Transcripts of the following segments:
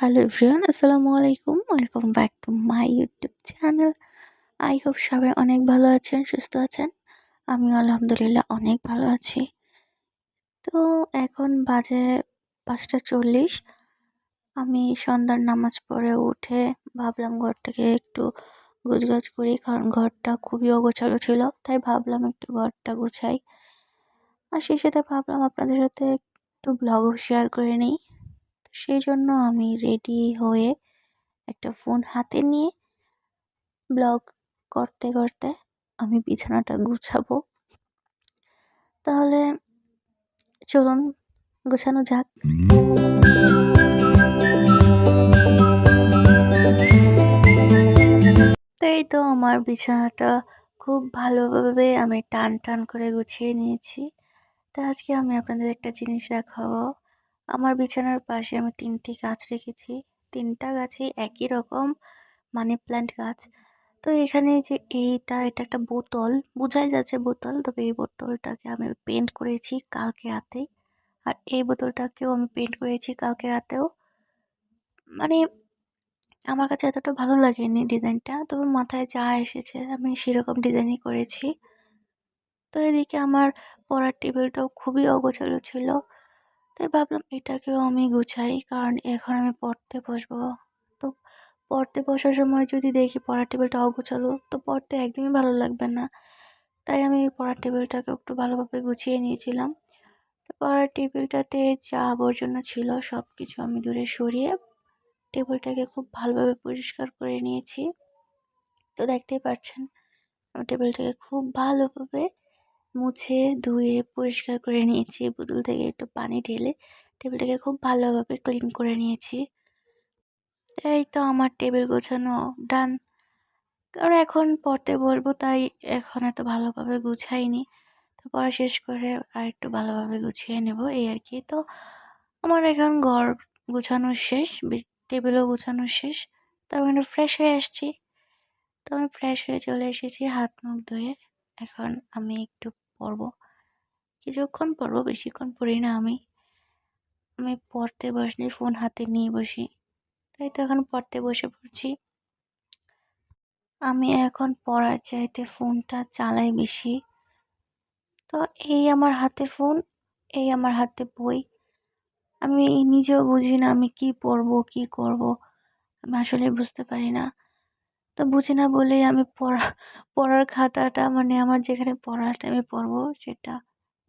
Hello everyone, আসসালামু আলাইকুম। Welcome back to my YouTube channel. I hope সবাই অনেক ভালো আছেন, সুস্থ আছেন। আমিও আলহামদুলিল্লাহ অনেক ভালো আছি। তো এখন বাজে 5:40। আমি সন্ধ্যার নামাজ পড়ে উঠে ভাবলাম ঘরটাকে একটু গোছগাছ করি, কারণ ঘরটা খুবই অগোছালো ছিল। তাই ভাবলাম একটু ঘরটা গুছাই। আর সেই সাথে ভাবলাম আপনাদের সাথে একটু ব্লগও শেয়ার করে নিই। সেই জন্য আমি রেডি হয়ে একটা ফোন হাতে নিয়ে ব্লগ করতে করতে আমি বিছানাটা গুছাবো। তাহলে চলুন গুছানো যাক। তো এই তো আমার বিছানাটা খুব ভালোভাবে আমি টান টান করে গুছিয়ে নিয়েছি। তো আজকে আমি আপনাদের একটা জিনিস দেখাবো। আমার বিছানার পাশে আমি 3টি গাছ রেখেছি। 3টা গাছই একই রকম মানি প্ল্যান্ট গাছ। তো এখানে যে এটা একটা বোতল, বোঝাই যাচ্ছে বোতল, তবে এই বোতলটাকে আমি পেইন্ট করেছি কালকে রাতে। আর এই বোতলটাকেও আমি পেইন্ট করেছি কালকে রাতেও। মানে আমার কাছে এতটা ভালো লাগেনি ডিজাইনটা, তবে মাথায় যা এসেছে আমি সেরকম ডিজাইনই করেছি। তো এদিকে আমার পড়ার টেবিলটাও খুবই অগোছালো ছিল। তাই ভাবলাম এটাকেও আমি গুছাই, কারণ এখন আমি পড়তে বসবো। তো পড়তে বসার সময় যদি দেখি পড়ার টেবিলটা অগোছালো, তো পড়তে একদমই ভালো লাগবে না। তাই আমি পড়ার টেবিলটাকে একটু ভালোভাবে গুছিয়ে নিয়েছিলাম। তো পড়ার টেবিলটাতে যা আবর্জনা ছিল সব কিছু আমি দূরে সরিয়ে টেবিলটাকে খুব ভালোভাবে পরিষ্কার করে নিয়েছি। তো দেখতেই পাচ্ছেন আমি টেবিলটাকে খুব ভালোভাবে মুছে ধুয়ে পরিষ্কার করে নিয়েছি। বোতল থেকে একটু পানি ঢেলে টেবিলটাকে খুব ভালোভাবে ক্লিন করে নিয়েছি। এই তো আমার টেবিল গোছানো ডান। কারণ এখন পড়তে বসবো, তাই এখন এত ভালোভাবে গুছাইনি। তো পড়া শেষ করে আর একটু ভালোভাবে গুছিয়ে নেব, এই আর কি। তো আমার এখন ঘর গুছানো শেষ, টেবিলও গুছানো শেষ। তো আমি একটু ফ্রেশ হয়ে আসছি। তো আমি ফ্রেশ হয়ে চলে এসেছি হাত মুখ ধুয়ে। এখন আমি একটু পড়বো, কিছুক্ষণ পড়বো, বেশিক্ষণ পড়ি না আমি। আমি পড়তে বসলে ফোন হাতে নিয়ে বসি, তাই তো এখন পড়তে বসে পড়ছি। আমি এখন পড়ার চাইতে ফোনটা চালাই বেশি। তো এই আমার হাতে ফোন, এই আমার হাতে বই। আমি নিজেও বুঝি না আমি কি পড়বো, কি করব। আমি আসলে বুঝতে পারি না। তো বুঝি না বলেই আমি পড়ার খাতাটা, মানে আমার যেখানে পড়ার টাইমে পড়বো সেটা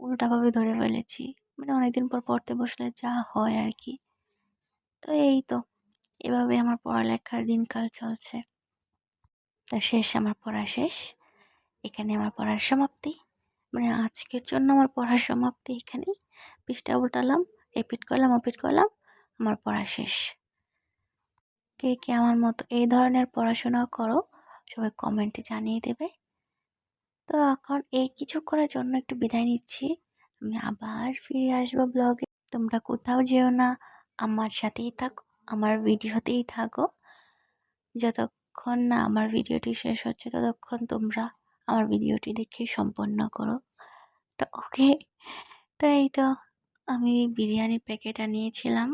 উল্টাভাবে ধরে ফেলেছি। মানে অনেকদিন পর পড়তে বসলে যা হয় আর কি। তো এই তো এভাবে আমার পড়ালেখার দিনকাল চলছে। তা শেষ, আমার পড়া শেষ। এখানে আমার পড়ার সমাপ্তি। মানে আজকের জন্য আমার পড়ার সমাপ্তি এখানেই। পৃষ্ঠা উল্টালাম, এপিট করলাম, ওপিট করলাম, আমার পড়া শেষ। কে কে আমার মতো এই ধরনের পড়াশোনা করো সবাই কমেন্টে জানিয়ে দেবে। তো এখন এই কিছুক্ষণের জন্য একটু বিদায় নিচ্ছি। আমি আবার ফিরে আসবো ব্লগে। তোমরা কোথাও যেও না, আমার সাথেই থাকো, আমার ভিডিওতেই থাকো। যতক্ষণ না আমার ভিডিওটি শেষ হচ্ছে ততক্ষণ তোমরা আমার ভিডিওটি দেখে সম্পন্ন করো। তো ওকে। তো এই তো আমি বিরিয়ানির প্যাকেট আনিয়েছিলাম।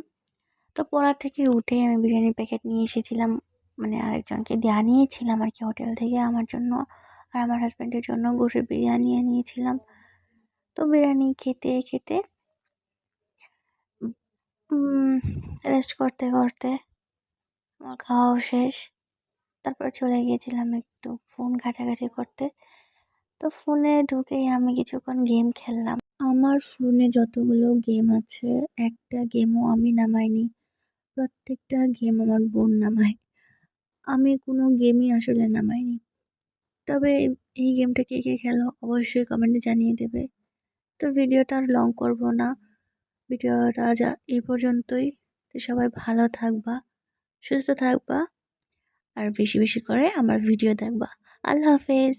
তো পড়া থেকে উঠে আমি বিরিয়ানির প্যাকেট নিয়ে এসেছিলাম, মানে আরেকজনকে দিয়ে আনিয়েছিলাম আর কি, হোটেল থেকে আমার জন্য আর আমার হাজব্যান্ডের জন্য গরুর বিরিয়ানি আনিয়েছিলাম। তো বিরিয়ানি খেতে খেতে রেস্ট করতে করতে আমার খাওয়াও শেষ। তারপর চলে গিয়েছিলাম একটু ফোন ঘাটাঘাটি করতে। তো ফোনে ঢুকেই আমি কিছুক্ষণ গেম খেললাম। আমার ফোনে যতগুলো গেম আছে একটা গেমও আমি নামাইনি। প্রত্যেকটা গেম আমার বোন নামায়, আমি কোনো গেমই আসলে নামাইনি। তবে এই গেমটা কে কে খেলো অবশ্যই কমেন্টে জানিয়ে দেবে। তো ভিডিওটা আর লং করব না, ভিডিওটা যা এই পর্যন্তই। তো সবাই ভালো থাকবা, সুস্থ থাকবা, আর বেশি বেশি করে আমার ভিডিও দেখবা। আল্লাহ হাফেজ।